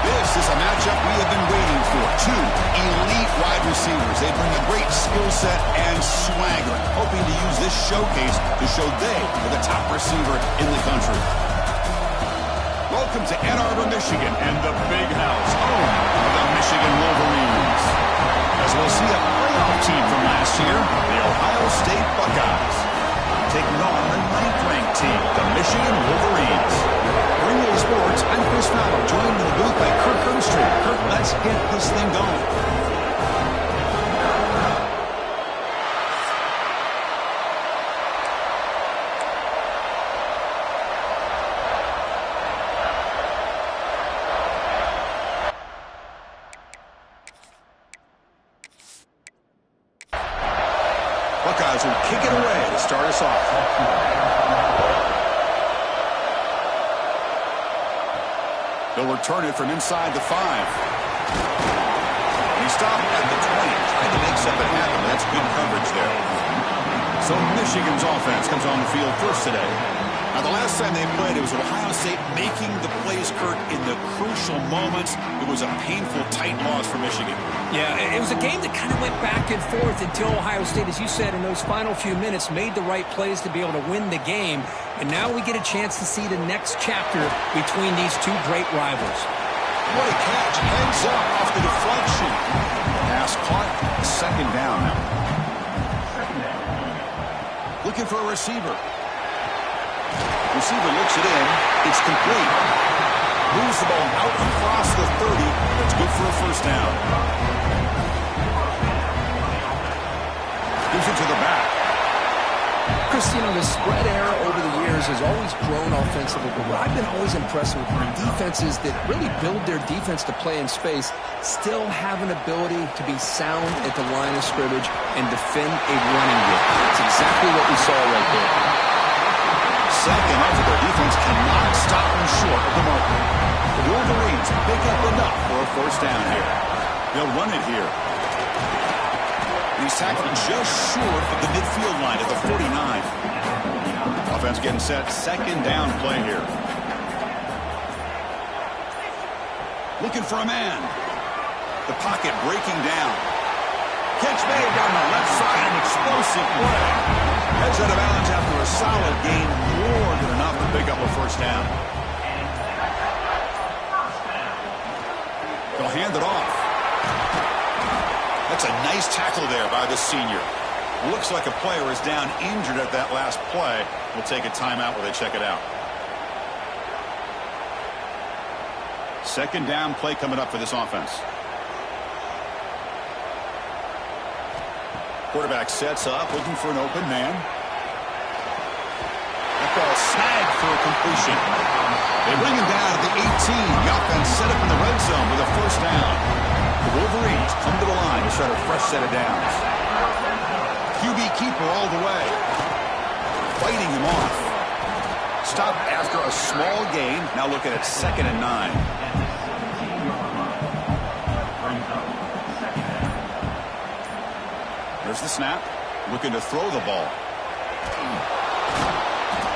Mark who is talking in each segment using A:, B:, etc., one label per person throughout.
A: This is a matchup we have been waiting for. Two elite wide receivers. They bring a great skill set and swagger, hoping to use this showcase to show they are the top receiver in the country. Welcome to Ann Arbor, Michigan, and the Big House, home of the Michigan Wolverines. As we'll see a playoff team from last year, the Ohio State Buckeyes, taking on the 9th-ranked team, the Michigan Wolverines. Greenway Sports, I'm Chris Fowler, joined in the booth by Kirk Herbstreit. Kirk, let's get this thing going. Buckeyes will kick it away to start us off. They'll return it from inside the 5. He stopped at the 20, trying to make something happen. That's good coverage there. So Michigan's offense comes on the field first today. Now, the last time they played, it was Ohio State making the plays, Kirk, in the crucial moments. It was a painful, tight loss for Michigan.
B: Yeah, it was a game that kind of went back and forth until Ohio State, as you said, in those final few minutes, made the right plays to be able to win the game. And now we get a chance to see the next chapter between these two great rivals.
A: What a catch. Heads up off the deflection. Pass caught. Second down now. Looking for a receiver. Receiver looks it in. It's complete. Moves the ball out across the 30. That's good for a first down. Gives it to the back.
B: Chris, you know, the spread error over the years has always grown offensively, but what I've been always impressed with are defenses that really build their defense to play in space, still have an ability to be sound at the line of scrimmage and defend a running game. That's exactly what we saw right there.
A: Second effort, their defense cannot stop them short of the marker. The Wolverines pick up enough for a first down here. They'll run it here. He's tackled just short of the midfield line at the 49. Offense getting set. Second down play here. Looking for a man. The pocket breaking down. Catch made down the left side. An explosive play. Heads out of bounds after a solid gain. More than enough to pick up a first down. They'll hand it off. That's a nice tackle there by the senior. Looks like a player is down injured at that last play. We'll take a timeout while they check it out. Second down play coming up for this offense. Quarterback sets up, looking for an open man. That ball snagged for a completion. They bring him down at the 18. The offense set up in the red zone with a first down. The Wolverines come to the line to start a fresh set of downs. QB keeper all the way. Fighting him off. Stop after a small gain. Now looking at 2nd and 9. There's the snap. Looking to throw the ball.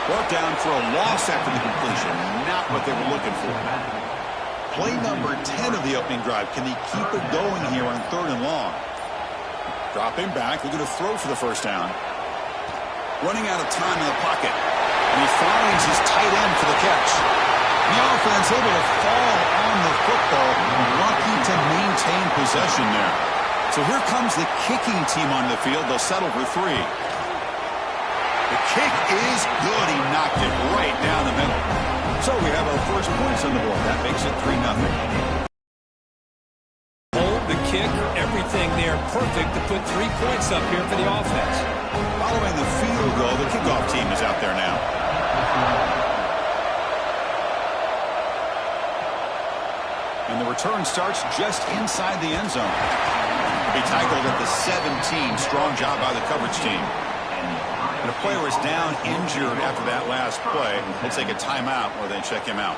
A: Brought down for a loss after the completion. Not what they were looking for. Play number 10 of the opening drive. Can he keep it going here on 3rd and long? Dropping back, looking to throw for the first down. Running out of time in the pocket. And he finds his tight end for the catch. The offense able to fall on the football. Lucky to maintain possession there. So here comes the kicking team on the field. They'll settle for 3. The kick is good. He knocked it right down the middle. So we have our first points on the board. That makes it 3-0.
B: Hold the kick, everything there perfect to put 3 points up here for the offense.
A: Following the field goal, the kickoff team is out there now. And the return starts just inside the end zone. He'll be tackled at the 17. Strong job by the coverage team. And a player is down injured after that last play. We'll take a timeout or then check him out.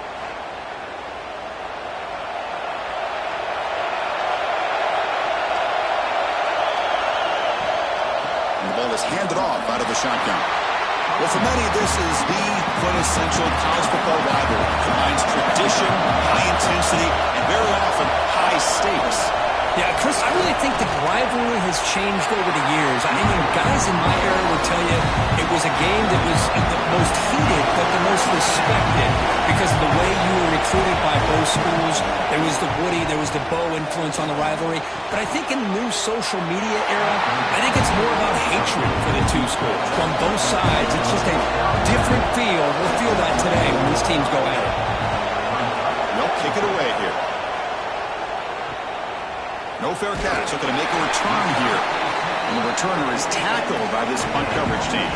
A: And the ball is handed off out of the shotgun. Well, for many, this is the quintessential college football rivalry. It combines tradition, high intensity, and very
B: has changed over the years. Guys in my era would tell you it was a game that was the most heated but the most respected because of the way you were recruited by both schools. There was the Woody, there was the Bo influence on the rivalry. But I think in the new social media era, I think it's more about hatred for the two schools from both sides. It's just a different feel. We'll feel that today when these teams go at it.
A: They'll kick it away here. No fair catch. Looking to make a return here. And the returner is tackled by this punt coverage team.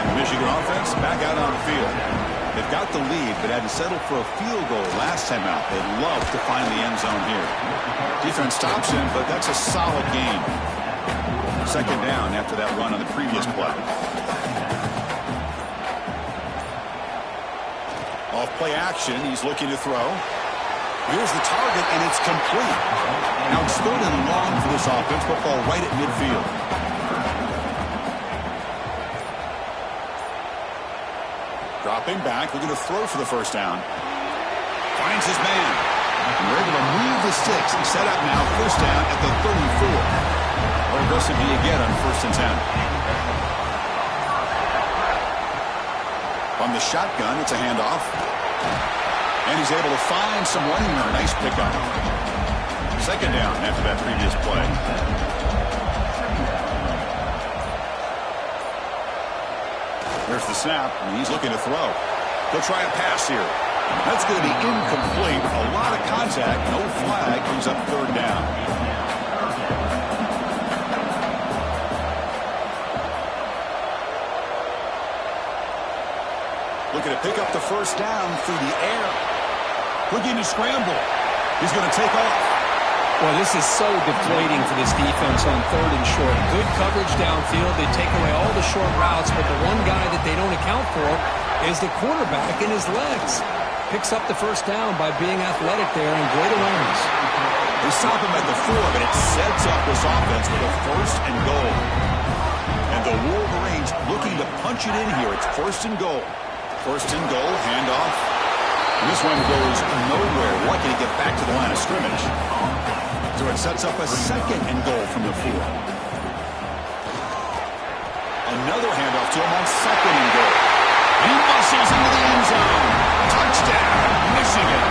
A: And the Michigan offense back out on the field. They've got the lead, but had to settle for a field goal last time out. They'd love to find the end zone here. Defense stops him, but that's a solid game. Second down after that run on the previous play. Off play action, he's looking to throw. Here's the target, and it's complete. Now it's 3rd and long for this offense, but ball right at midfield. Dropping back, looking to throw for the first down. Finds his man. And we're able to move the sticks. He's set up now, first down at the 34. What aggressive do you get on 1st and 10? On the shotgun, it's a handoff. And he's able to find some running room. Nice pickup. Second down after that previous play. There's the snap, and he's looking to throw. He'll try a pass here. That's going to be incomplete. A lot of contact. No flag. Comes up 3rd down. Looking to pick up the first down through the air. Looking to scramble. He's going to take off.
B: Well, this is so deflating for this defense on 3rd and short. Good coverage downfield. They take away all the short routes, but the one guy that they don't account for is the quarterback and his legs. Picks up the first down by being athletic there and great awareness.
A: They stop him at the 4, but it sets up this offense with a 1st and goal. And the Wolverines looking to punch it in here. It's 1st and goal. 1st and goal, handoff. And this one goes nowhere. Lucky to get back to the line of scrimmage. So it sets up a 2nd and goal from the 4. Another handoff to him on 2nd and goal. He muscles into the end zone. Touchdown, Michigan.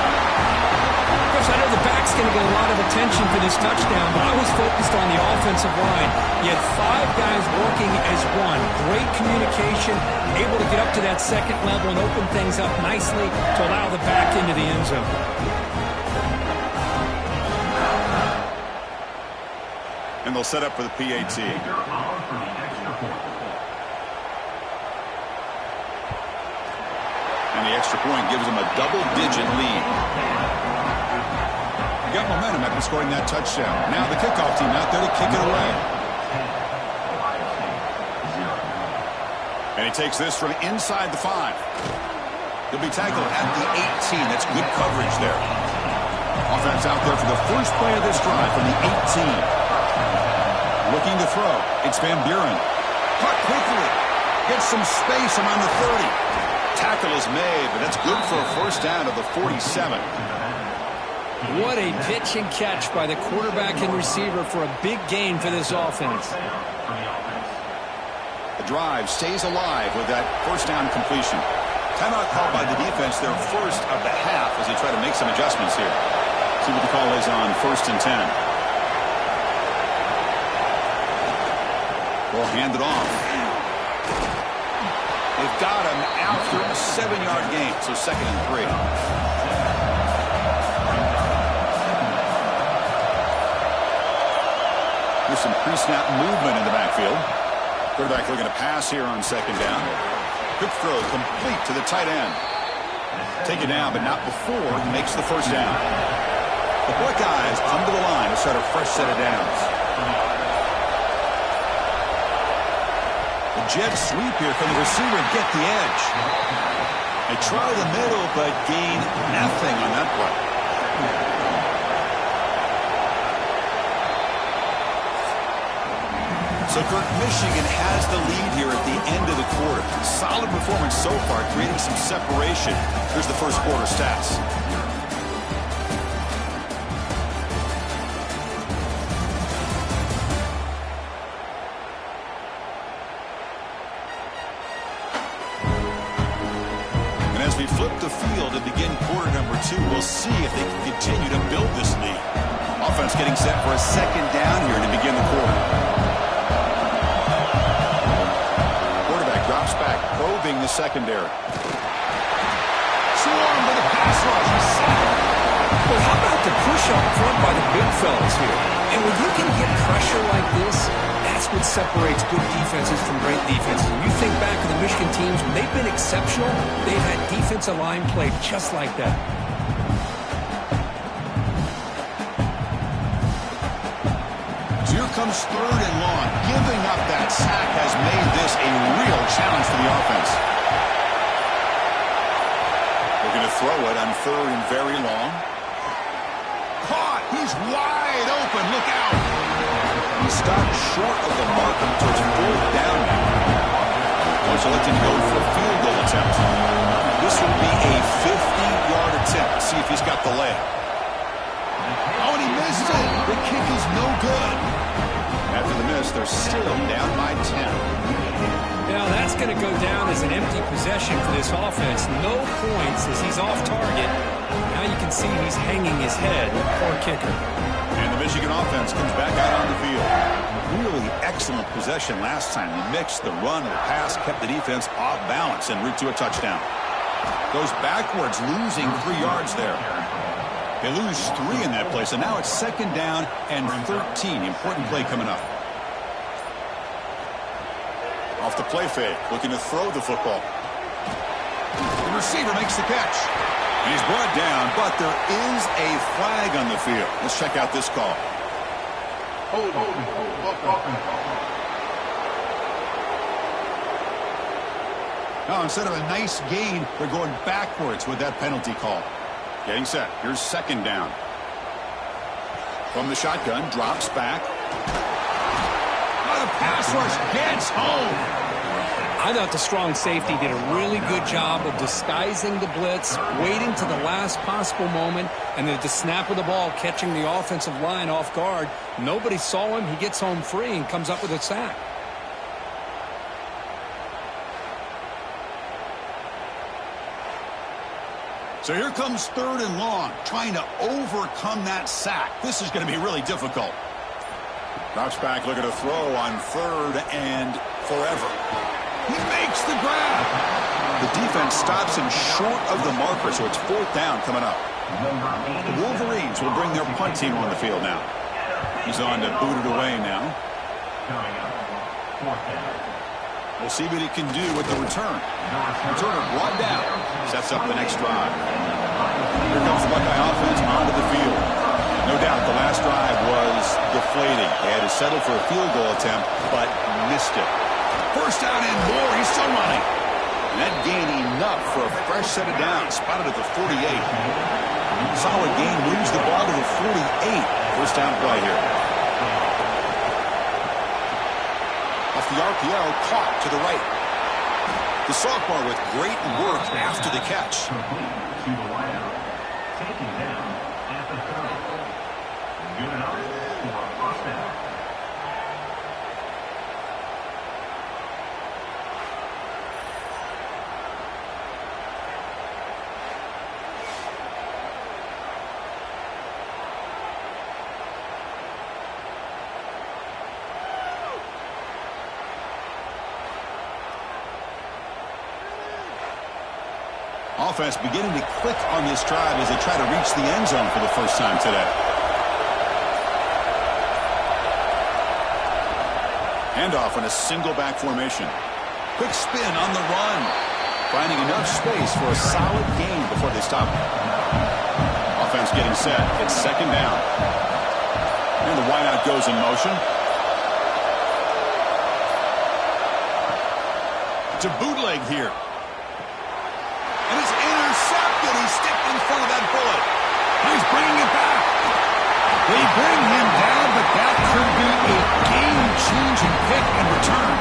B: Chris, I know the back's going to get a lot of attention for this touchdown, but I was focused on the offensive line. You had 5 guys working as one. Great communication, able to get up to that 2nd level and open things up nicely to allow the back into the end zone.
A: And they'll set up for the PAT. And the extra point gives them a double-digit lead. You got momentum after scoring that touchdown. Now the kickoff team out there to kick it away. And he takes this from inside the 5. He'll be tackled at the 18. That's good coverage there. Offense out there for the first play of this drive from the 18. Looking to throw. It's Van Buren. Caught quickly. Gets some space around the 30. Tackle is made, but that's good for a first down of the 47.
B: What a pitch and catch by the quarterback and receiver for a big gain for this offense.
A: The drive stays alive with that first down completion. Timeout called by the defense, their first of the half as they try to make some adjustments here. See what the call is on 1st and 10. Will hand it off. They've got him after a 7-yard gain, so 2nd and 3. There's some pre-snap movement in the backfield. Quarterback looking to pass here on 2nd down. Quick throw complete to the tight end. Take it down, but not before he makes the first down. The Buckeyes come to the line to start a fresh set of downs. Jet sweep here from the receiver, get the edge. They try the middle, but gain nothing on that play. So, Kirk, Michigan has the lead here at the end of the quarter. Solid performance so far, creating some separation. Here's the first quarter stats. see if they can continue to build this lead. Offense getting set for a second down here to begin the quarter. Quarterback drops back, probing the secondary. Swarm with a pass rush.
B: Well, how about the push up front by the big fellas here? And when you can get pressure like this, that's what separates good defenses from great defenses. And you think back to the Michigan teams, when they've been exceptional, they've had defensive line play just like that.
A: So here comes 3rd and long. Giving up that sack has made this a real challenge for the offense. They're going to throw it on 3rd and very long. Caught. He's wide open. Look out. He stopped short of the marker, so it's 4th down now. Coach electing to go for a field goal attempt. This will be a 50-yard attempt. See if he's got the leg. Oh, and he missed it. The kick is no good. After the miss, they're still down by 10.
B: Now that's going to go down as an empty possession for this offense. No points as he's off target. Now you can see he's hanging his head. Poor kicker.
A: And the Michigan offense comes back out on the field. Really excellent possession last time. They mixed the run and the pass, kept the defense off balance en route to a touchdown. Goes backwards, losing 3 yards there. They lose 3 in that play, so now it's 2nd down and 13. Important play coming up. Off the play fake, looking to throw the football. The receiver makes the catch. And he's brought down, but there is a flag on the field. Let's check out this call. Now, instead of a nice gain, they're going backwards with that penalty call. Getting set. Here's 2nd down. From the shotgun, drops back. Oh, the pass rush gets home.
B: I thought the strong safety did a really good job of disguising the blitz, waiting to the last possible moment, and then at the snap of the ball, catching the offensive line off guard. Nobody saw him. He gets home free and comes up with a sack.
A: So here comes 3rd and long, trying to overcome that sack. This is going to be really difficult. Drops back, looking to throw on 3rd and forever. He makes the grab. The defense stops him short of the marker, so it's 4th down coming up. The Wolverines will bring their punt team on the field now. He's on to boot it away now. We'll see what he can do with the return. Returner brought down. Sets up the next drive. Here comes the Buckeye offense onto the field. No doubt the last drive was deflating. They had to settle for a field goal attempt, but missed it. 1st down and more. He's still running. And that gain enough for a fresh set of downs. Spotted at the 48. Solid gain. Moves the ball to the 48. 1st down play here. Off the RPO, caught to the right. The sophomore with great work after the catch. Taking down at the 30. Good enough for a 1st down. Offense beginning to click on this drive as they try to reach the end zone for the first time today. Handoff in a single back formation. Quick spin on the run. Finding enough space for a solid gain before they stop. Offense getting set. It's 2nd down. And the wideout goes in motion. To bootleg here. And it's intercepted. He's stepped in front of that bullet. He's bringing it back. They bring him down, but that could be a game-changing pick and return.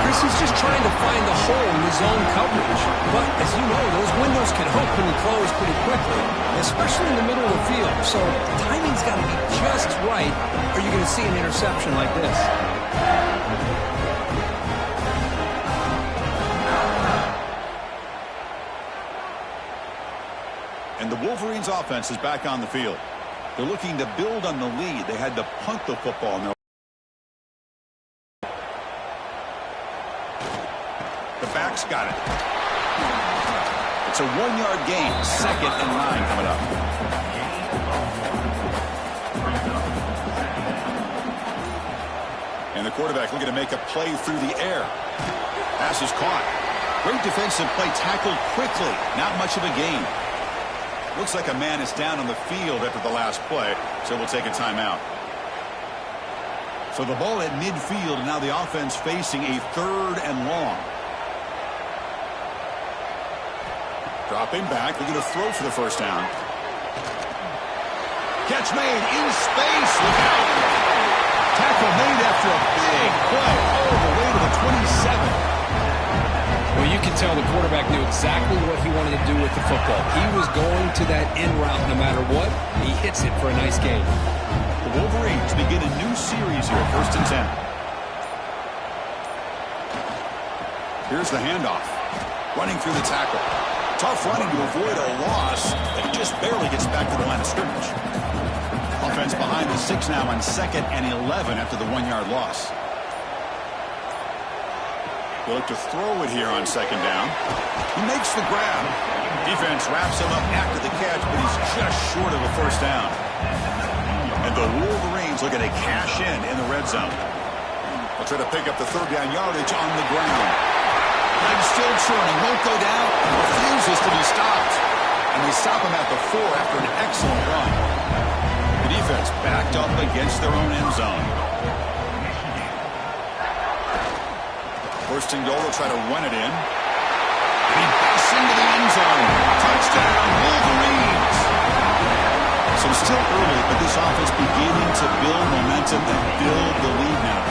B: Chris is just trying to find the hole in his own coverage. But, as you know, those windows can open and close pretty quickly, especially in the middle of the field. So the timing's got to be just right, or you're going to see an interception like this. And
A: And the Wolverines offense is back on the field. They're looking to build on the lead. They had to punt the football. Now the back's got it. It's a 1-yard gain. 2nd and 9 coming up. And the quarterback looking to make a play through the air. Pass is caught. Great defensive play, tackled quickly. Not much of a gain. Looks like a man is down on the field after the last play, so we'll take a timeout. So the ball at midfield, and now the offense facing a 3rd and long. Dropping back, looking to throw for the first down. Catch made in space. Look out. Tackle made after a big play all the way to the 27.
B: Well, you can tell the quarterback knew exactly what he wanted to do with the football. He was going to that in route no matter what. He hits it for a nice gain.
A: The Wolverines begin a new series here, 1st and 10. Here's the handoff. Running through the tackle. Tough running to avoid a loss, but he just barely gets back to the line of scrimmage. Offense behind the 6 now on 2nd and 11 after the 1-yard loss. They look to throw it here on 2nd down. He makes the grab. Defense wraps him up after the catch, but he's just short of a first down. And the Wolverines looking to cash in the red zone. They'll try to pick up the 3rd down yardage on the ground. Legs still churning, won't go down, refuses to be stopped. And they stop him at the 4 after an excellent run. The defense backed up against their own end zone. 1st and goal, they'll try to run it in. He busts into the end zone. Touchdown, Wolverines. So it's still early, but this offense beginning to build momentum and build the lead now.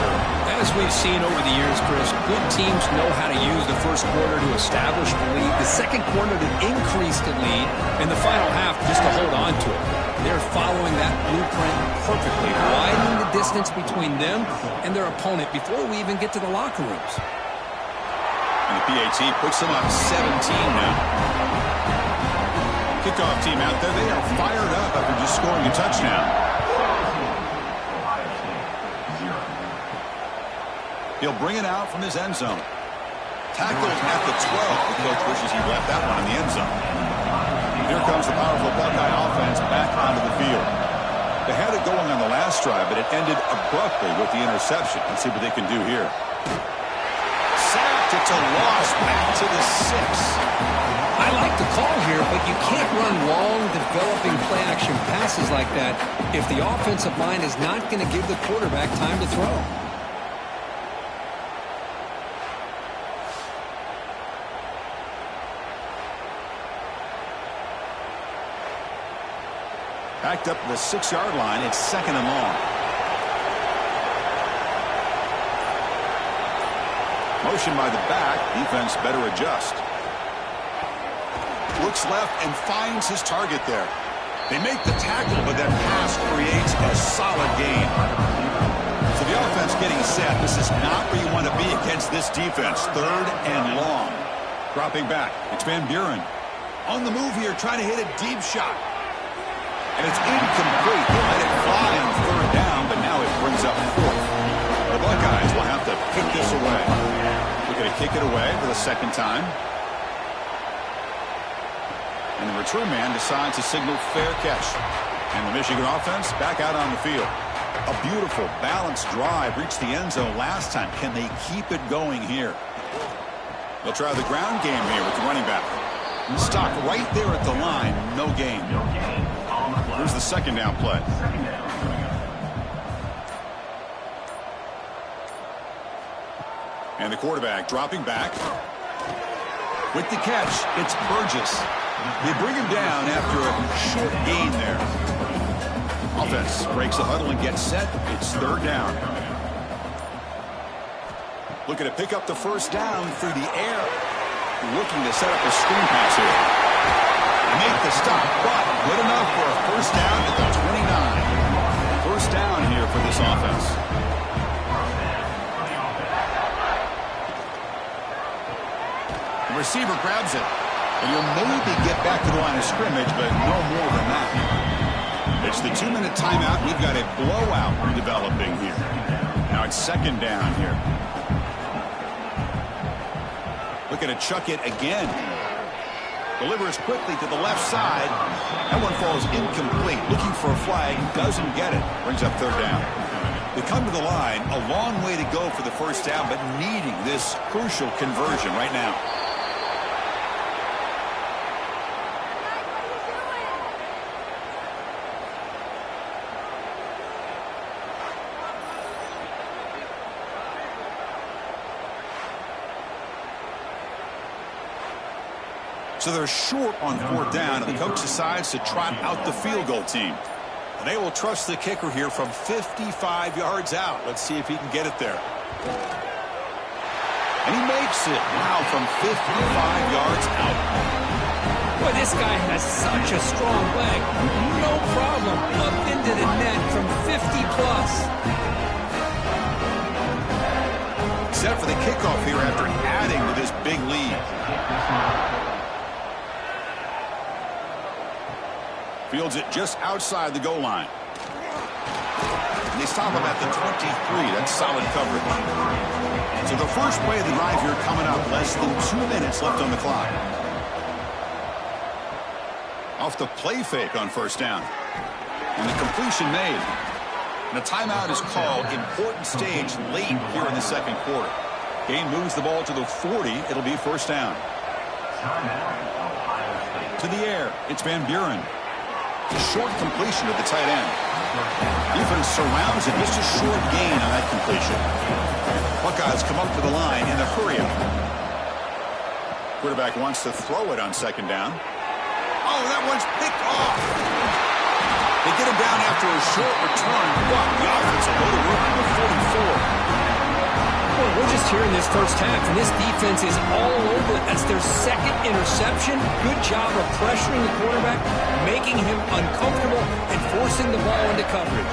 B: As we've seen over the years, Chris, good teams know how to use the first quarter to establish the lead, the second quarter to increase the lead, and the final half just to hold on to it. They're following that blueprint perfectly, widening the distance between them and their opponent before we even get to the locker rooms.
A: And the PAT puts them up 17 now. Kickoff team out there, they are fired up after just scoring a touchdown. He'll bring it out from his end zone. Tackled at the 12. The coach wishes he left that one in the end zone. Here comes the powerful Buckeye offense back onto the field. They had it going on the last drive, but it ended abruptly with the interception. Let's see what they can do here. Sacked. It's a loss back to the 6.
B: I like the call here, but you can't run long, developing play-action passes like that if the offensive line is not going to give the quarterback time to throw.
A: Backed up to the 6-yard line. It's 2nd and long. Motion by the back. Defense better adjust. Looks left and finds his target there. They make the tackle, but that pass creates a solid gain. So the offense getting set. This is not where you want to be against this defense. 3rd and long. Dropping back. It's Van Buren. On the move here, trying to hit a deep shot. And it's incomplete. They let it fly on 3rd down, but now it brings up 4th. The Buckeyes will have to kick this away. They're going to kick it away for the 2nd time. And the return man decides to signal fair catch. And the Michigan offense back out on the field. A beautiful, balanced drive reached the end zone last time. Can they keep it going here? They'll try the ground game here with the running back. Stopped right there at the line. No gain. Here's the 2nd down play. And the quarterback dropping back. With the catch, it's Burgess. They bring him down after a short gain there. Offense breaks the huddle and gets set. It's 3rd down. Looking to pick up the first down through the air. Looking to set up a screen pass here. Make the stop, but good enough for a first down at the 29. First down here for this offense. The receiver grabs it. And you'll maybe get back to the line of scrimmage, but no more than that. It's the 2-minute timeout. We've got a blowout developing here. Now it's second down here. Looking to chuck it again. Delivers quickly to the left side. That one falls incomplete. Looking for a flag. Doesn't get it. Brings up third down. They come to the line. A long way to go for the first down, but needing this crucial conversion right now. So they're short on fourth down, and the coach decides to trot out the field goal team. And they will trust the kicker here from 55 yards out. Let's see if he can get it there. And he makes it now from 55 yards out.
C: Boy, this guy has such a strong leg. No problem up into the net from 50-plus.
A: Set for the kickoff here after adding to this big lead. Fields it just outside the goal line. And they stop him at the 23. That's solid coverage. So the first play of the drive here coming up. Less than 2 minutes left on the clock. Off the play fake on first down. And the completion made. And a timeout is called. Important stage late here in the second quarter. Game moves the ball to the 40. It'll be first down. To the air. It's Van Buren. Short completion to the tight end. Defense surrounds it. Just a short gain on that completion. Buckeyes come up to the line in a hurry up. Quarterback wants to throw it on second down. Oh, that one's picked off. They get him down after a short return, but the offense will go to work in the 44.
C: Well, we're just here in this first half, and this defense is all over it. That's their second interception. Good job of pressuring the quarterback, making him uncomfortable, and forcing the ball into coverage.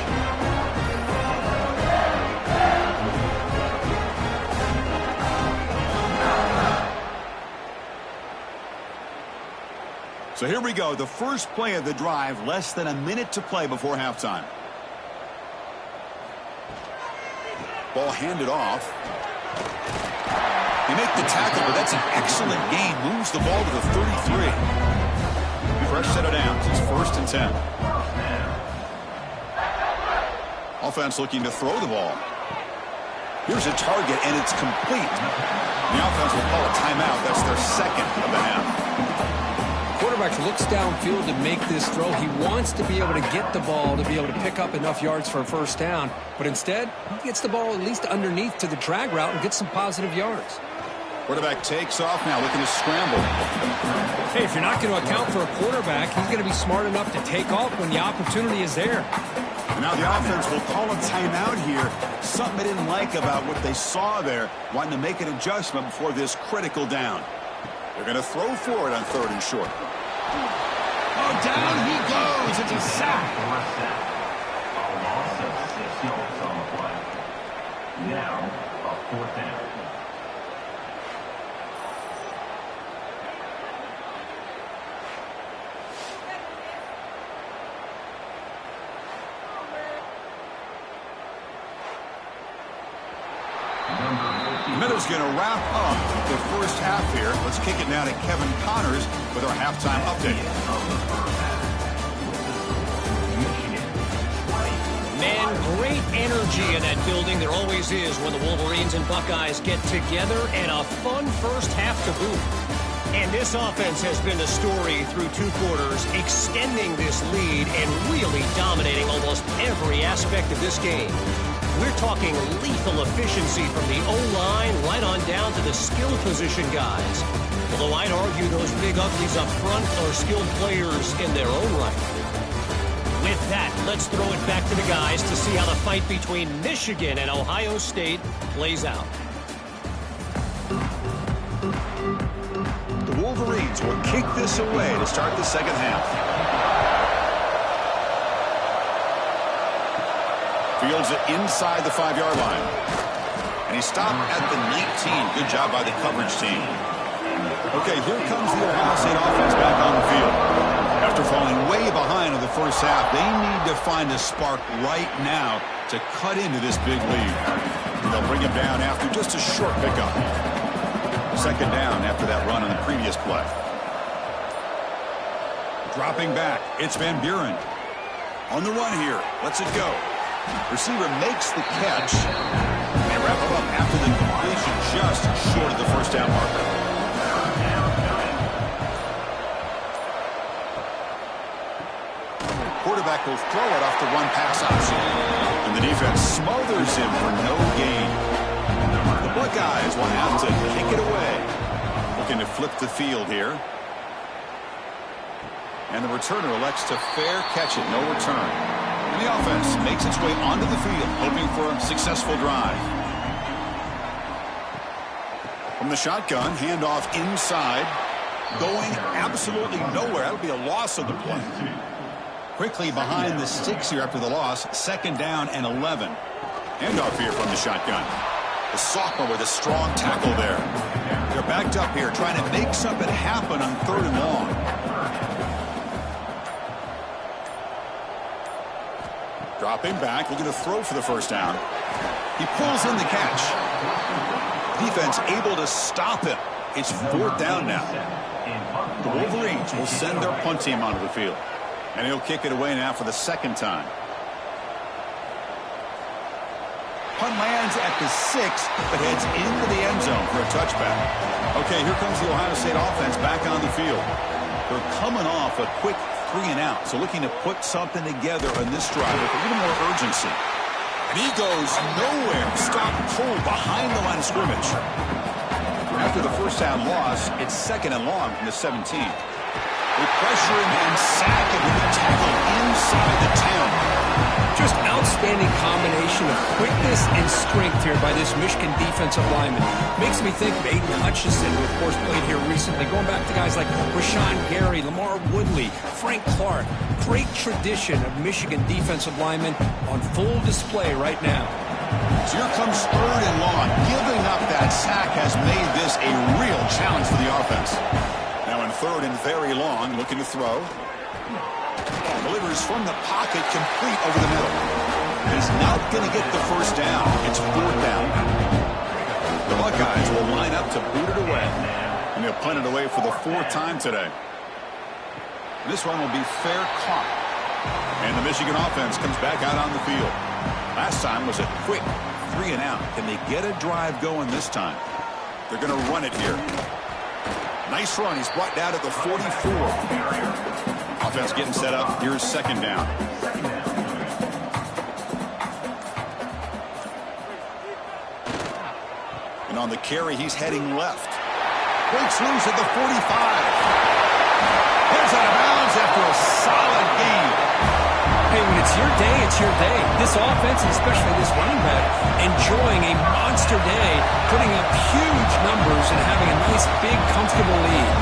A: So here we go, the first play of the drive, less than a minute to play before halftime. Ball handed off. They make the tackle, but that's an excellent gain. Moves the ball to the 33. Fresh set of downs. It's first and 10. Offense looking to throw the ball. Here's a target, and it's complete. The offense will call a timeout. That's their second of the half.
B: Quarterback looks downfield to make this throw. He wants to be able to get the ball to be able to pick up enough yards for a first down. But instead, he gets the ball at least underneath to the drag route and gets some positive yards.
A: Quarterback takes off now, looking to scramble.
C: Hey, if you're not going to account for a quarterback, he's going to be smart enough to take off when the opportunity is there.
A: And now the offense will call a timeout here. Something they didn't like about what they saw there. Wanting to make an adjustment before this critical down. They're going to throw for it on third and short.
C: Oh, down he goes. It's a sack.
D: Now, a fourth down.
A: Miller's going to wrap up the first half here. Let's kick it now to Kevin Connors with our halftime update.
E: Man, great energy in that building. There always is when the Wolverines and Buckeyes get together, and a fun first half to boot. And this offense has been the story through two quarters, extending this lead and really dominating almost every aspect of this game. We're talking lethal efficiency from the O-line right on down to the skill position guys. Although I'd argue those big uglies up front are skilled players in their own right. With that, let's throw it back to the guys to see how the fight between Michigan and Ohio State plays out.
A: The Wolverines will kick this away to start the second half. Fields it inside the 5-yard line. And he stopped at the 19. Good job by the coverage team. Okay, here comes the Ohio State offense back on the field. After falling way behind in the first half, they need to find a spark right now to cut into this big lead. They'll bring him down after just a short pickup. Second down after that run on the previous play. Dropping back, it's Van Buren. On the run here, lets it go. Receiver makes the catch. And wrap him up after the completion just short of the first down marker. Quarterback will throw it off the run pass option. And the defense smothers him for no gain. The Buckeyes will have to kick it away. Looking to flip the field here. And the returner elects to fair catch it, no return. And the offense makes its way onto the field, hoping for a successful drive. From the shotgun, handoff inside. Going absolutely nowhere. That'll be a loss of the play. Quickly behind the sticks here after the loss. Second down and 11. Handoff here from the shotgun. The sophomore with a strong tackle there. They're backed up here trying to make something happen on 3rd and long. Dropping back, looking to throw for the first down. He pulls in the catch. Defense able to stop him. It's 4th down now. The Wolverines will send their punt team onto the field. And he'll kick it away now for the second time. Punt lands at the 6, but heads into the end zone for a touchback. Okay, here comes the Ohio State offense back on the field. They're coming off a quick 3-and-out, so looking to put something together on this drive with a little more urgency. And he goes nowhere. Stop pull behind the line of scrimmage. After the first down loss, it's 2nd and long from the 17. They pressure him and sack him with a tackle inside the 10.
C: Just outstanding combination of quickness and strength here by this Michigan defensive lineman. Makes me think of Aiden Hutchinson, who of course played here recently. Going back to guys like Rashawn Gary, Lamar Woodley, Frank Clark. Great tradition of Michigan defensive linemen on full display right now.
A: So here comes 3rd and long. Giving up that sack has made this a real challenge for the offense. Now in 3rd and very long, looking to throw. Delivers from the pocket, complete over the middle. He's not going to get the first down. It's 4th down. The Buckeyes will line up to boot it away. And they'll punt it away for the 4th time today. This one will be fair caught. And the Michigan offense comes back out on the field. Last time was a quick 3-and-out. Can they get a drive going this time? They're going to run it here. Nice run. He's brought down at the 44. Offense getting set up. Here's 2nd down. And on the carry, he's heading left. Breaks loose at the 45. Heads out of bounds after a solid game.
C: Hey, when it's your day, it's your day. This offense, and especially this running back, enjoying a monster day, putting up huge numbers and having a nice, big, comfortable lead.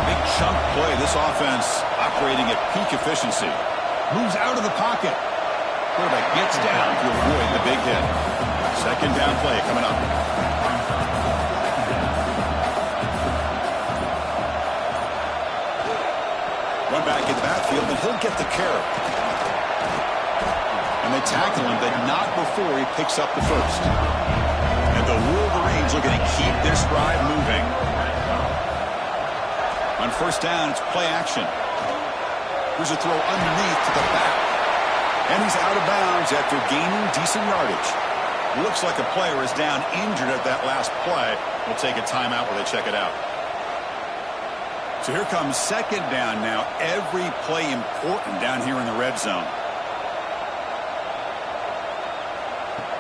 A: Big chunk play. This offense operating at peak efficiency. Moves out of the pocket. Quarterback gets down to avoid the big hit. 2nd down play coming up. Run back in the backfield, and he'll get the carry. And they tackle him, but not before he picks up the first. And the Wolverines looking to keep this drive moving. On 1st down, it's play action. Here's a throw underneath to the back. And he's out of bounds after gaining decent yardage. Looks like a player is down injured at that last play. We'll take a timeout while they check it out. So here comes 2nd down now. Every play important down here in the red zone.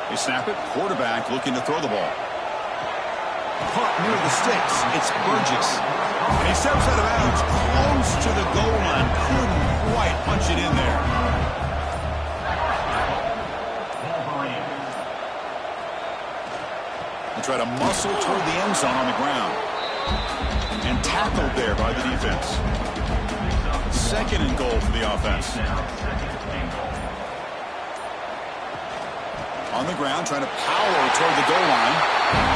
A: They snap it. Quarterback looking to throw the ball. Caught near the sticks. It's Burgess. And he steps out of bounds close to the goal line. Couldn't quite punch it in there. They try to muscle toward the end zone on the ground. And tackled there by the defense. 2nd and goal for the offense. On the ground, trying to power toward the goal line.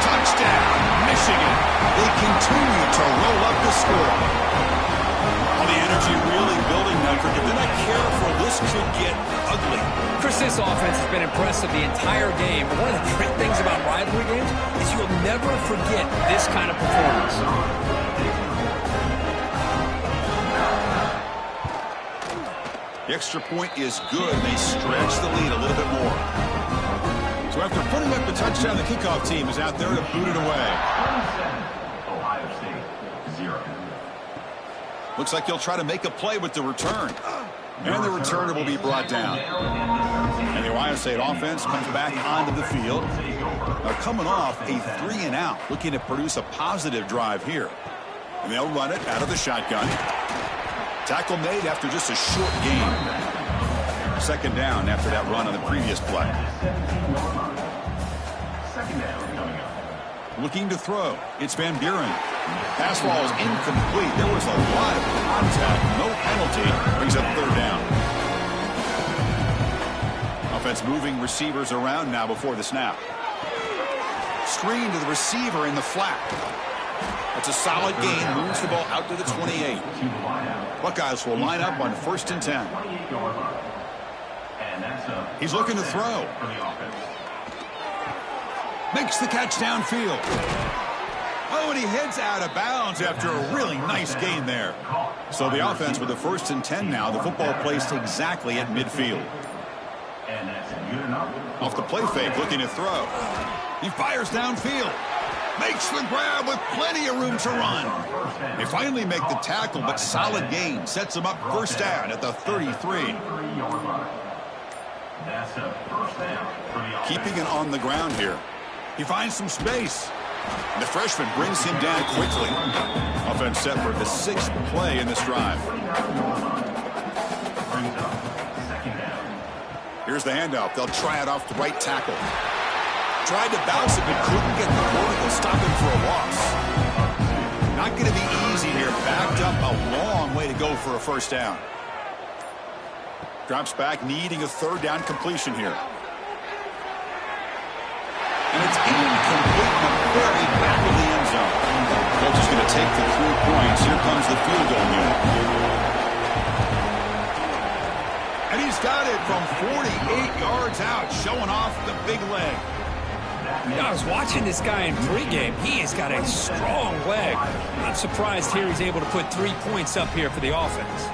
A: Touchdown, Michigan. They continue to roll up the score. All the energy really building now. They're not careful. This could get ugly.
C: Chris, this offense has been impressive the entire game. But one of the great things about rivalry games is you'll never forget this kind of performance.
A: The extra point is good. They stretch the lead a little bit more. So after putting up the touchdown, the kickoff team is out there to boot it away.
D: Ohio State, 0.
A: Looks like he'll try to make a play with the return. And the returner will be brought down. And the Ohio State offense comes back onto the field. Now coming off a 3-and-out, looking to produce a positive drive here. And they'll run it out of the shotgun. Tackle made after just a short gain. Second down after that run on the previous play.
D: Second down coming up.
A: Looking to throw. It's Van Buren. Pass ball is incomplete. There was a lot of contact. No penalty. Brings up third down. Offense moving receivers around now before the snap. Screen to the receiver in the flat. That's a solid gain. Moves the ball out to the 28. Buckeyes will line up on 1st and 10. He's looking to throw. Makes the catch downfield. Oh, and he heads out of bounds after a really nice gain there. So the offense with the 1st and 10 now. The football placed exactly at midfield. Off the play fake, looking to throw. He fires downfield. Makes the grab with plenty of room to run. They finally make the tackle, but solid gain. Sets him up 1st down at the 33. Keeping it on the ground here. He finds some space. And the freshman brings him down quickly. Offense set for the 6th play in this drive. Here's the handoff. They'll try it off the right tackle. Tried to bounce it, but couldn't get the vertical. Stop him for a loss. Not going to be easy here. Backed up a long way to go for a 1st down. Drops back, needing a 3rd down completion here. And it's incomplete in the very back of the end zone. Coach is going to take the 3 points. Here comes the field goal unit. And he's got it from 48 yards out, showing off the big leg.
C: I was watching this guy in pregame. He has got a strong leg. Not surprised here he's able to put 3 points up here for the offense.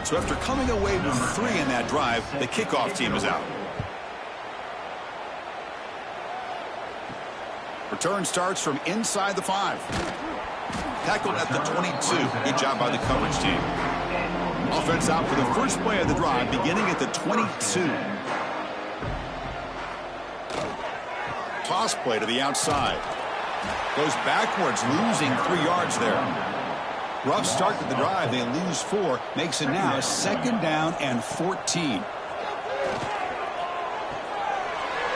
A: So after coming away with 3 in that drive, the kickoff team is out. Return starts from inside the 5. Tackled at the 22. Good job by the coverage team. Offense out for the first play of the drive, beginning at the 22. Toss play to the outside. Goes backwards, losing 3 yards there. Rough start to the drive. They lose 4. Makes it now 2nd down and 14.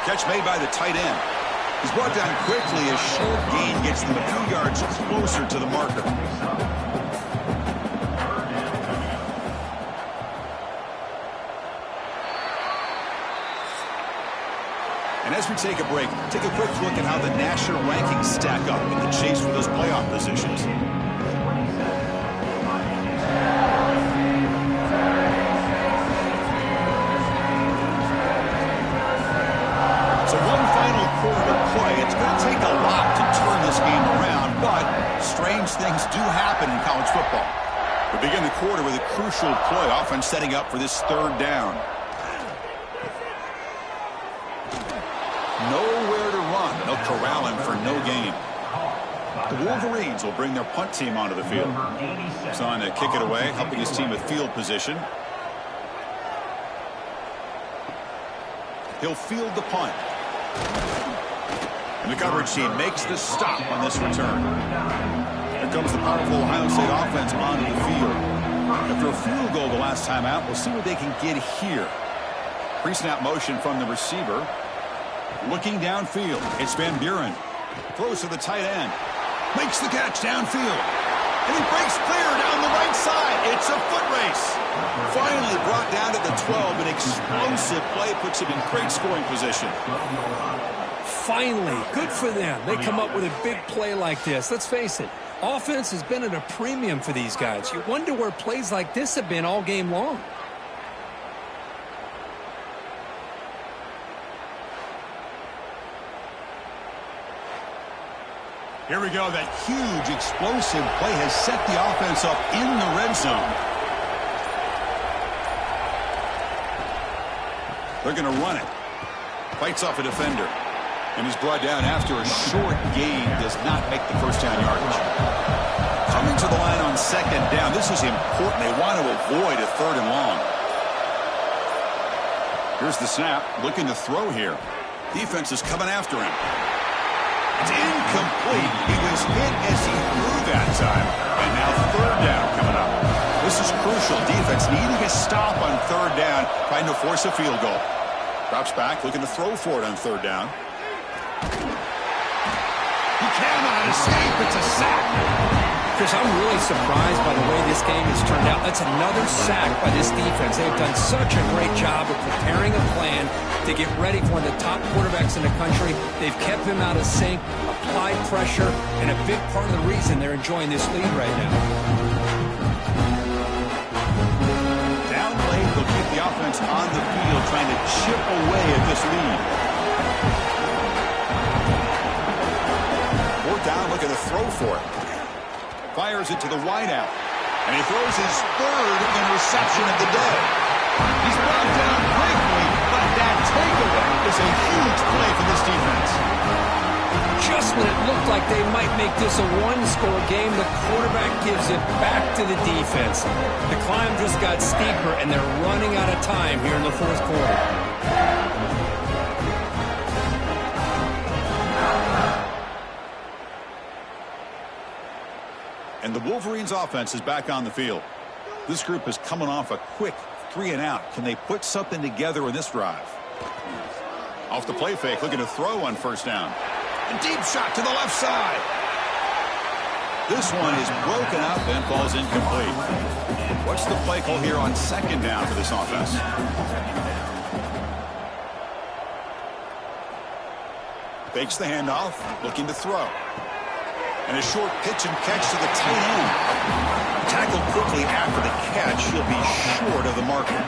A: Catch made by the tight end. He's brought down quickly. A short gain gets them a few yards closer to the marker. And as we take a break, take a quick look at how the national rankings stack up in the chase for those playoff positions. So one final quarter to play. It's going to take a lot to turn this game around, but strange things do happen in college football. We begin the quarter with a crucial play, often setting up for this 3rd down. Nowhere to run. They'll corral him for no gain. The Wolverines will bring their punt team onto the field. It's on to kick it away, helping his team with field position. He'll field the punt. And the coverage team makes the stop on this return. Here comes the powerful Ohio State offense onto the field. After a field goal the last time out, we'll see what they can get here. Pre-snap motion from the receiver. Looking downfield. It's Van Buren. Throws to the tight end. Makes the catch downfield. And he breaks clear down the right side. It's a foot race. Finally brought down to the 12, and he explosive play puts him in great scoring position.
C: Finally, good for them. They come up with a big play like this. Let's face it, offense has been at a premium for these guys. You wonder where plays like this have been all game long.
A: Here we go. That huge explosive play has set the offense up in the red zone. They're going to run it. Fights off a defender. And is brought down after a short gain. Does not make the first down yardage. Coming to the line on second down. This is important. They want to avoid a third and long. Here's the snap. Looking to throw here. Defense is coming after him. It's incomplete. He was hit as he threw that time. And now third down coming up. This is crucial. Defense needing a stop on third down, trying to force a field goal. Drops back, looking to throw for it on third down. He cannot escape. It's a sack.
C: Chris, I'm really surprised by the way this game has turned out. That's another sack by this defense. They've done such a great job of preparing a plan to get ready for one of the top quarterbacks in the country. They've kept him out of sync, applied pressure, and a big part of the reason they're enjoying this lead right now.
A: Down late, they'll keep the offense on the field, trying to chip away at this lead. Fourth down, looking to throw for it. Fires it to the wideout. And he throws his third interception of the day. He's brought down quickly, but that takeaway is a huge play for this defense.
C: Just when it looked like they might make this a one-score game, the quarterback gives it back to the defense. The climb just got steeper, and they're running out of time here in the fourth quarter.
A: And the Wolverines offense is back on the field. This group is coming off a quick 3-and-out. Can they put something together in this drive? Off the play fake, looking to throw on first down. A deep shot to the left side. This one is broken up and falls incomplete. What's the play call here on second down for this offense? Fakes the handoff, looking to throw. And a short pitch and catch to the tight end. Tackled quickly after the catch. He'll be short of the marker.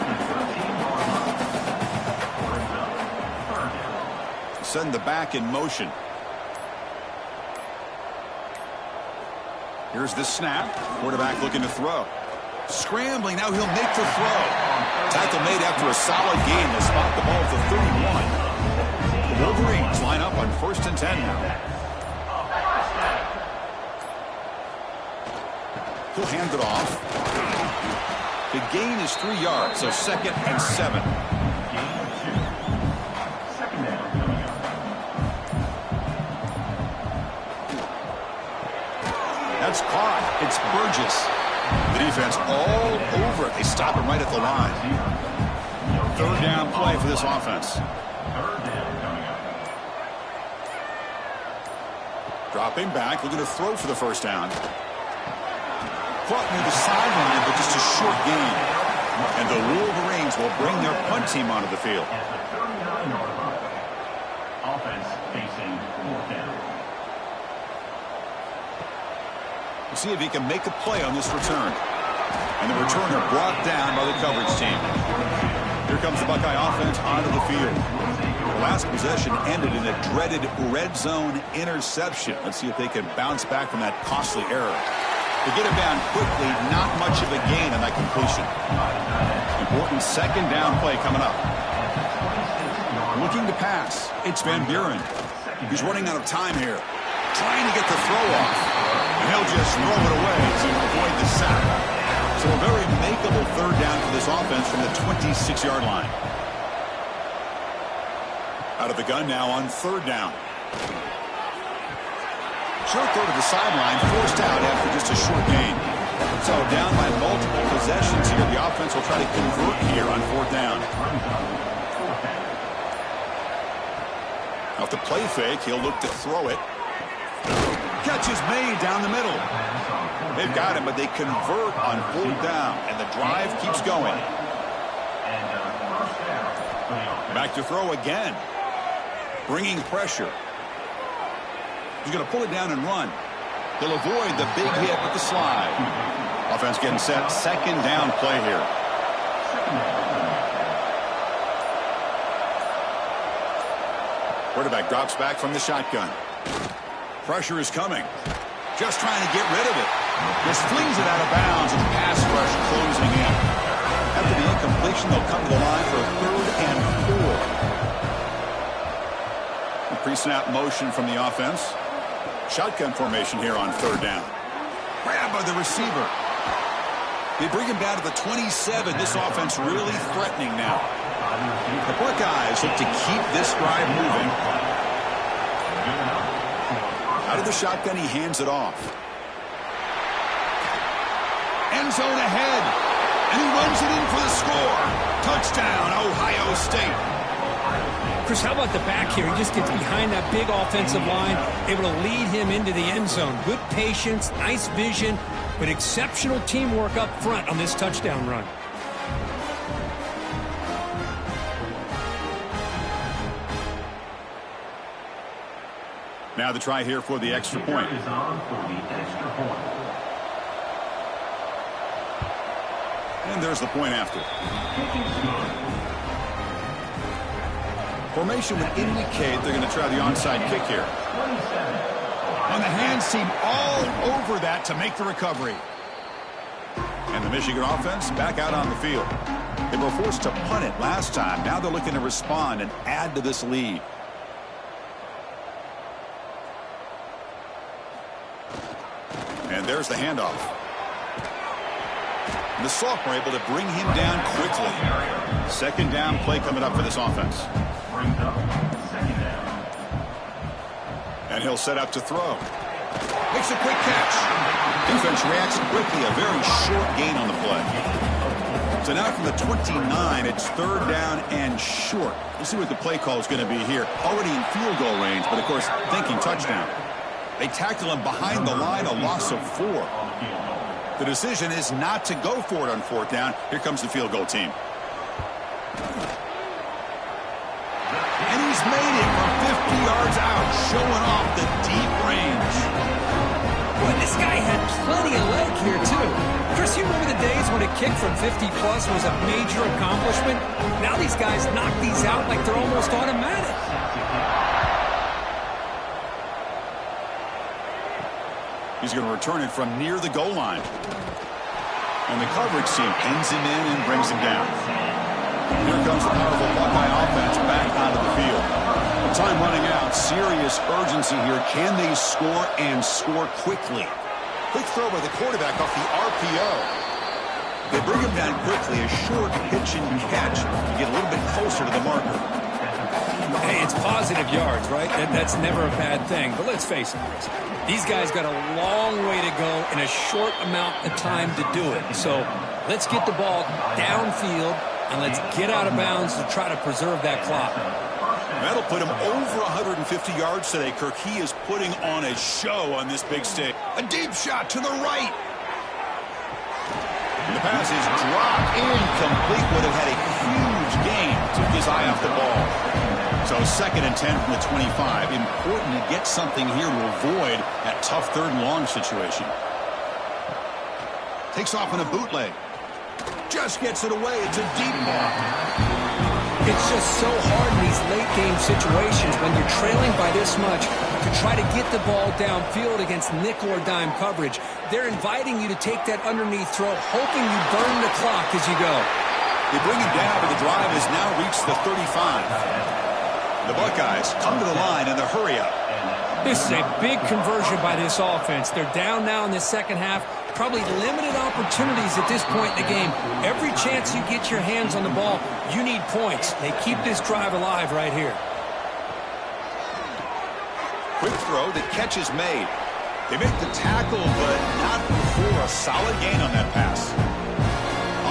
A: Send the back in motion. Here's the snap. Quarterback looking to throw. Scrambling. Now he'll make the throw. Tackle made after a solid gain. They'll spot the ball at the 31. The Wolverines line up on 1st and 10 now. He'll hand it off. The gain is 3 yards, so 2nd and 7. That's caught. It's Burgess. The defense all over it. They stop him right at the line. Third down play for this offense. Dropping back, looking to throw for the first down. Caught near the sideline, but just a short gain. And the Wolverines will bring their punt team onto the field.
D: Offense facing 4th down.
A: We'll see if he can make a play on this return. And the returner brought down by the coverage team. Here comes the Buckeye offense onto the field. The last possession ended in a dreaded red zone interception. Let's see if they can bounce back from that costly error. To get him down quickly, not much of a gain on that completion. Important second down play coming up. Looking to pass. It's Van Buren. He's running out of time here. Trying to get the throw off. And he'll just throw it away to avoid the sack. So a very makeable third down for this offense from the 26-yard line. Out of the gun now on third down. Short throw to the sideline, forced out after just a short gain. So down by multiple possessions here. The offense will try to convert here on fourth down. Off the play fake, he'll look to throw it. Catch is made down the middle. They've got him, but they convert on fourth down, and the drive keeps going. Back to throw again. Bringing pressure. He's going to pull it down and run. He'll avoid the big hit with the slide. Offense getting set. Second down play here. Quarterback drops back from the shotgun. Pressure is coming. Just trying to get rid of it. Just flings it out of bounds, and the pass rush closing in. After the incompletion, they'll come to the line for a 3rd and 4. A pre-snap motion from the offense. Shotgun formation here on 3rd down. Grab by the receiver. They bring him down to the 27. This offense really threatening now. The Buckeyes look to keep this drive moving. Out of the shotgun, he hands it off. End zone ahead. And he runs it in for the score. Touchdown, Ohio State.
C: Chris, how about the back here? He just gets behind that big offensive line, able to lead him into the end zone. Good patience, nice vision, but exceptional teamwork up front on this touchdown run.
A: Now the try here for the extra point. And there's the point after. Formation would indicate they're going to try the onside kick here. And the hands seem all over that to make the recovery. And the Michigan offense back out on the field. They were forced to punt it last time. Now they're looking to respond and add to this lead. And there's the handoff. And the sophomore able to bring him down quickly. Second down play coming up for this offense. And he'll set up to throw. Makes a quick catch. Defense reacts quickly. A very short gain on the play. So now from the 29, it's 3rd down and short. We'll see what the play call is going to be here. Already in field goal range, but of course thinking touchdown. They tackle him behind the line, a loss of 4. The decision is not to go for it on 4th down. Here comes the field goal team. And he's made it from 50 yards out, showing off the deep range.
C: Boy, this guy had plenty of leg here, too. Chris, you remember the days when a kick from 50-plus was a major accomplishment? Now these guys knock these out like they're almost automatic.
A: He's going to return it from near the goal line. And the coverage team pins him in and brings him down. Here comes the powerful Buckeye offense back onto the field. Time running out. Serious urgency here. Can they score and score quickly? Quick throw by the quarterback off the RPO. They bring him down quickly. A short pitch and catch to get a little bit closer to the marker.
C: Hey, it's positive yards, right? That's never a bad thing. But let's face it, Chris. These guys got a long way to go in a short amount of time to do it. So let's get the ball downfield and let's get out of bounds to try to preserve that clock.
A: That'll put him over 150 yards today, Kirk. He is putting on a show on this big stage. A deep shot to the right. And the pass is dropped incomplete. Would have had a huge gain. Took his eye off the ball. So 2nd and 10 from the 25. Important to get something here to avoid that tough 3rd and long situation. Takes off in a bootleg. Just gets it away. It's a deep ball.
C: It's just so hard in these late-game situations when you're trailing by this much to try to get the ball downfield against nickel or dime coverage. They're inviting you to take that underneath throw, hoping you burn the clock as you go.
A: They bring him down, but the drive has now reached the 35. The Buckeyes come to the line in the hurry-up.
C: This is a big conversion by this offense. They're down now in the second half. Probably limited opportunities at this point in the game. Every chance you get your hands on the ball, you need points. They keep this drive alive right here.
A: Quick throw, the catch is made. They make the tackle, but not before a solid gain on that pass.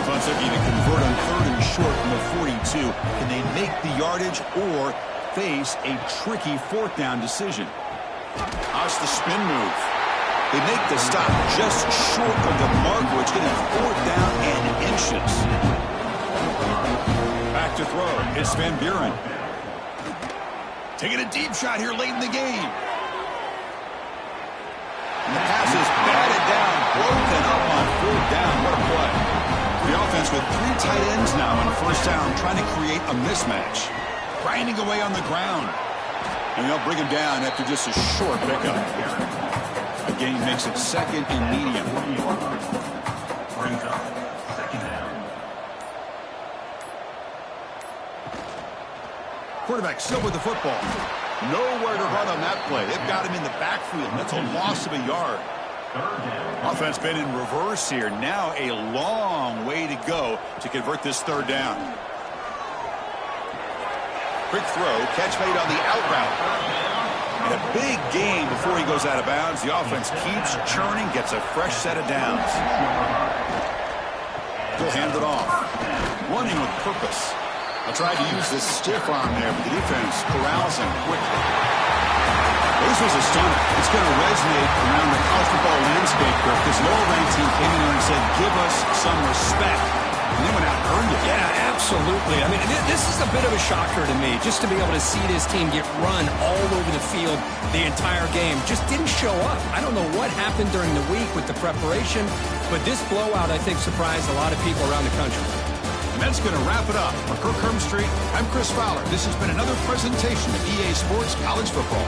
A: Offense looking to convert on 3rd and short from the 42. Can they make the yardage or face a tricky 4th down decision? How's the spin move? They make the stop just short of the marker. It's going to be 4th down and inches. Back back to throw. It's Van Buren. Taking a deep shot here late in the game. And the pass is batted down, broken up on 4th down. What a play. The offense with 3 tight ends now on 1st down, trying to create a mismatch. Grinding away on the ground. And they'll bring him down after just a short pickup. A gain makes it 2nd and medium.
D: Brings up 2nd down.
A: Quarterback still with the football. Nowhere to run on that play. They've got him in the backfield. That's a loss of a yard.
D: 3rd down.
A: Offense been in reverse here. Now a long way to go to convert this 3rd down. Quick throw. Catch made on the out route. And a big gain before he goes out of bounds. The offense keeps churning, gets a fresh set of downs. Still hand it off. Running with purpose. I tried to use this stiff arm there, but the defense corrals him quickly. This was a stunner. It's going to resonate around the college football landscape, because an all-ranked team came in here and said, give us some respect. And they went out and earned it.
C: Yeah, absolutely. I mean, this is a bit of a shocker to me, just to be able to see this team get run all over the field the entire game. Just didn't show up. I don't know what happened during the week with the preparation, but this blowout, I think, surprised a lot of people around the country.
A: And that's going to wrap it up. For Kirk Herbstreit, I'm Chris Fowler. This has been another presentation of EA Sports College Football.